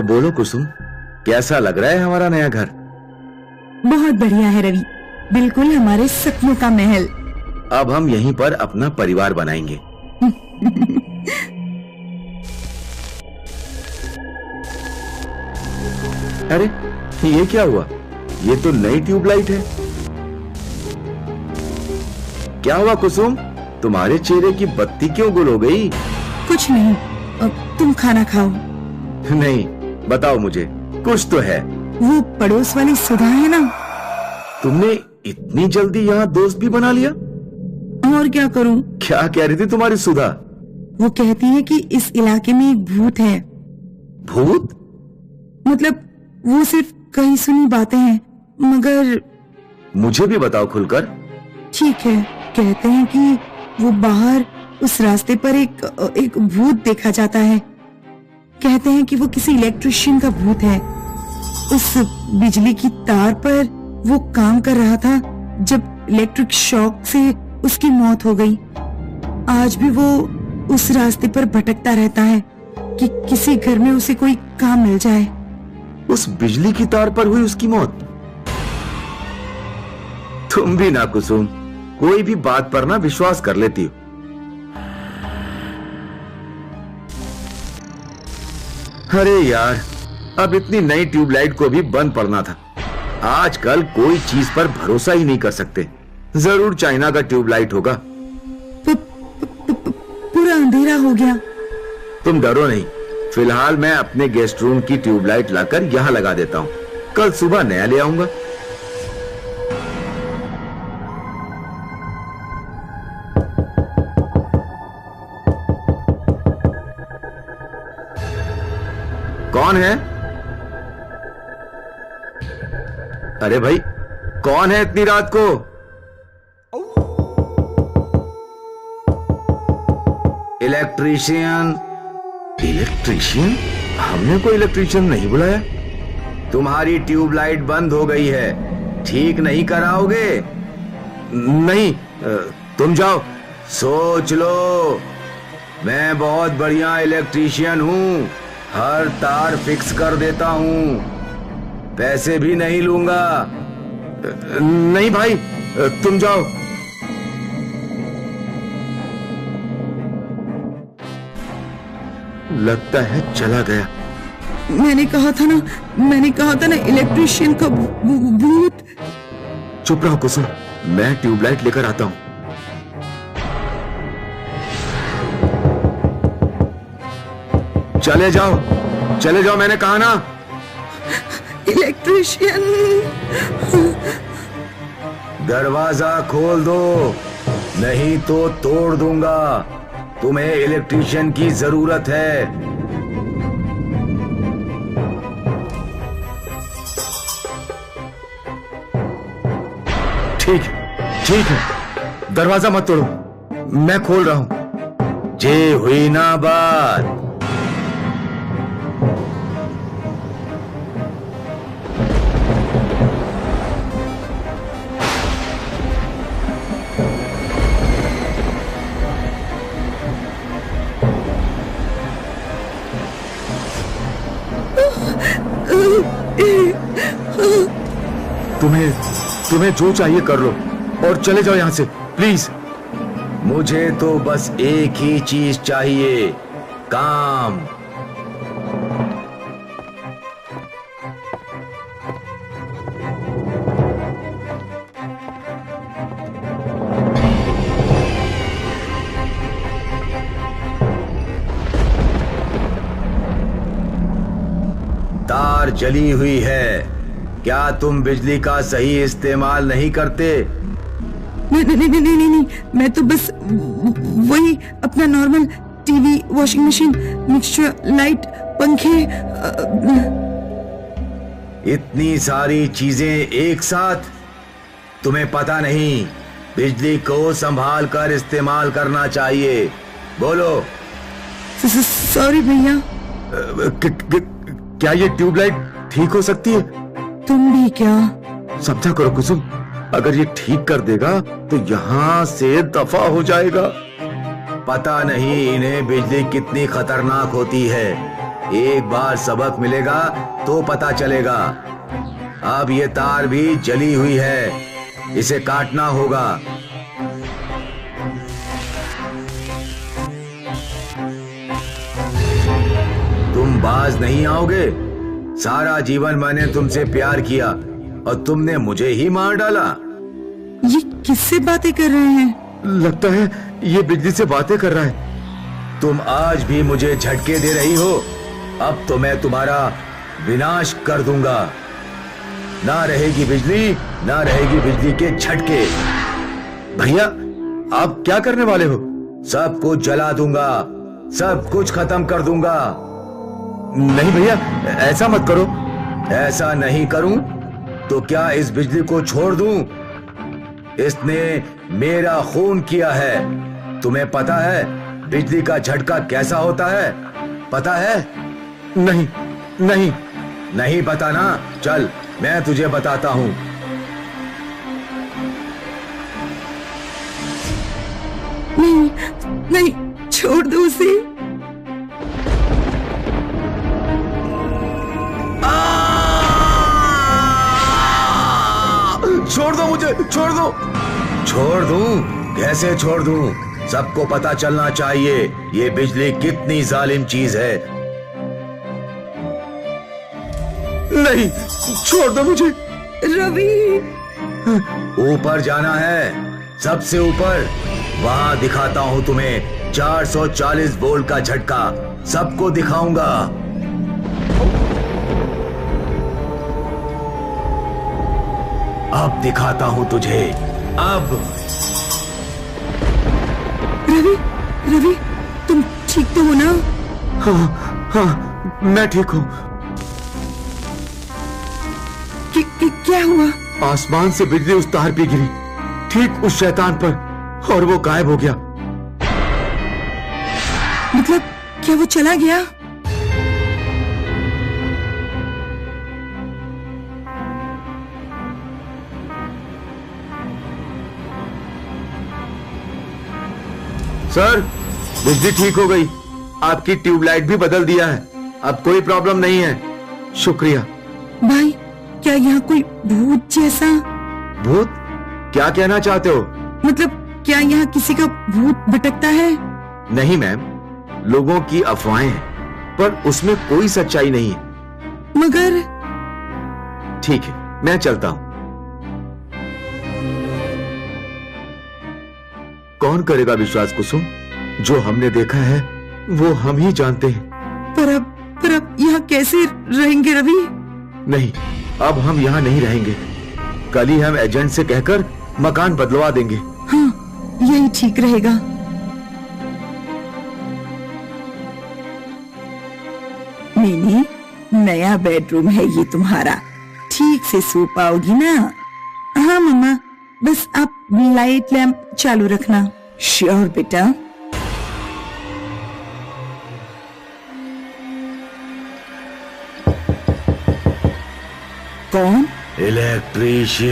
तो बोलो कुसुम, कैसा लग रहा है हमारा नया घर? बहुत बढ़िया है रवि, बिल्कुल हमारे सपनों का महल। अब हम यहीं पर अपना परिवार बनाएंगे। अरे ये क्या हुआ? ये तो नई ट्यूबलाइट है। क्या हुआ कुसुम, तुम्हारे चेहरे की बत्ती क्यों गुल हो गई? कुछ नहीं, अब तुम खाना खाओ। नहीं, बताओ मुझे, कुछ तो है। वो पड़ोस वाली सुधा है ना। तुमने इतनी जल्दी यहाँ दोस्त भी बना लिया? और क्या करूं? क्या कह रही थी तुम्हारी सुधा? वो कहती है कि इस इलाके में एक भूत है। भूत? मतलब वो सिर्फ कही सुनी बातें हैं, मगर मुझे भी बताओ खुलकर। ठीक है, कहते हैं कि वो बाहर उस रास्ते पर एक भूत देखा जाता है। कहते हैं कि वो किसी इलेक्ट्रिशियन का भूत है। उस बिजली की तार पर वो काम कर रहा था जब इलेक्ट्रिक शॉक से उसकी मौत हो गई। आज भी वो उस रास्ते पर भटकता रहता है कि किसी घर में उसे कोई काम मिल जाए। उस बिजली की तार पर हुई उसकी मौत? तुम भी ना कुसुम, कोई भी बात पर ना विश्वास कर लेती हो। अरे यार, अब इतनी नई ट्यूबलाइट को भी बंद पड़ना था। आजकल कोई चीज पर भरोसा ही नहीं कर सकते। जरूर चाइना का ट्यूबलाइट होगा। पूरा अंधेरा हो गया। तुम डरो नहीं, फिलहाल मैं अपने गेस्ट रूम की ट्यूबलाइट लाकर यहां लगा देता हूं। कल सुबह नया ले आऊंगा। कौन है? अरे भाई, कौन है इतनी रात को? इलेक्ट्रीशियन? इलेक्ट्रीशियन? हमने कोई इलेक्ट्रीशियन नहीं बुलाया। तुम्हारी ट्यूबलाइट बंद हो गई है, ठीक नहीं कराओगे? नहीं, तुम जाओ, सोच लो। मैं बहुत बढ़िया इलेक्ट्रीशियन हूं, हर तार फिक्स कर देता हूं, पैसे भी नहीं लूंगा। नहीं भाई, तुम जाओ। लगता है चला गया। मैंने कहा था ना इलेक्ट्रीशियन का भूत। चुप रहो कुसुम, मैं ट्यूबलाइट लेकर आता हूं। चले जाओ, मैंने कहा ना। इलेक्ट्रीशियन, दरवाजा खोल दो, नहीं तो तोड़ दूंगा। तुम्हें इलेक्ट्रीशियन की जरूरत है। ठीक है, दरवाजा मत तोड़ो, मैं खोल रहा हूं। जे हुई ना बात। तुम्हें जो चाहिए कर लो और चले जाओ यहां से, प्लीज। मुझे तो बस एक ही चीज चाहिए, काम। तार जली हुई है, क्या तुम बिजली का सही इस्तेमाल नहीं करते? नहीं, मैं तो बस वही अपना normal TV, washing machine, mixture, light, पंखे। इतनी सारी चीजें एक साथ? तुम्हें पता नहीं, बिजली को संभाल कर इस्तेमाल करना चाहिए। बोलो। सॉरी भैया। क्या ये ट्यूबलाइट ठीक हो सकती है? तुम भी क्या? समझा करो कुसुम, अगर ये ठीक कर देगा तो यहाँ से दफा हो जाएगा। पता नहीं इन्हें बिजली कितनी खतरनाक होती है। एक बार सबक मिलेगा तो पता चलेगा। अब ये तार भी जली हुई है, इसे काटना होगा। तुम बाज नहीं आओगे। सारा जीवन मैंने तुमसे प्यार किया और तुमने मुझे ही मार डाला। ये किससे बातें कर रहे हैं? लगता है ये बिजली से बातें कर रहा है। तुम आज भी मुझे झटके दे रही हो। अब तो मैं तुम्हारा विनाश कर दूंगा। ना रहेगी बिजली, ना रहेगी बिजली के झटके। भैया, आप क्या करने वाले हो? सब कुछ जला दूंगा, सब कुछ खत्म कर दूंगा। नहीं भैया, ऐसा मत करो। ऐसा नहीं करूं तो क्या इस बिजली को छोड़ दूं? इसने मेरा खून किया है। तुम्हें पता है बिजली का झटका कैसा होता है? पता है? नहीं नहीं नहीं पता ना? चल मैं तुझे बताता हूं। नहीं नहीं, छोड़ दो उसे। छोड़ दो मुझे, छोड़ दो। छोड़ दूं? कैसे छोड़ दूं? सबको पता चलना चाहिए ये बिजली कितनी जालिम चीज है। नहीं, छोड़ दो मुझे। रवि, ऊपर जाना है, सबसे ऊपर। वहां दिखाता हूं तुम्हें 440 वोल्ट का झटका। सबको दिखाऊंगा। अब दिखाता हूं तुझे। अब रवि, रवि, तुम ठीक तो हो ना? हाँ हाँ, मैं ठीक हूं। क्या हुआ? आसमान से बिजली उस तार पे गिरी, ठीक उस शैतान पर, और वो गायब हो गया। मतलब क्या वो चला गया? सर, बिजली ठीक हो गई। आपकी ट्यूबलाइट भी बदल दिया है। अब कोई प्रॉब्लम नहीं है। शुक्रिया। भाई, क्या यहाँ कोई भूत जैसा? भूत? क्या कहना चाहते हो? मतलब क्या यहाँ किसी का भूत भटकता है? नहीं मैम, लोगों की अफवाहें हैं, पर उसमें कोई सच्चाई नहीं है। मगर ठीक है, मैं चलता हूं। कौन करेगा विश्वास कुसुम? जो हमने देखा है वो हम ही जानते हैं। पर अब यहाँ कैसे रहेंगे रवि? नहीं, अब हम यहाँ नहीं रहेंगे। कल ही हम एजेंट से कहकर मकान बदलवा देंगे। हाँ, यही ठीक रहेगा। मैंने नया बेडरूम है ये तुम्हारा, ठीक से सो पाओगी ना? हाँ मम्मा, बस आप लाइट लैंप चालू रखना। श्योर बेटा। कौन? इलेक्ट्रीशियन।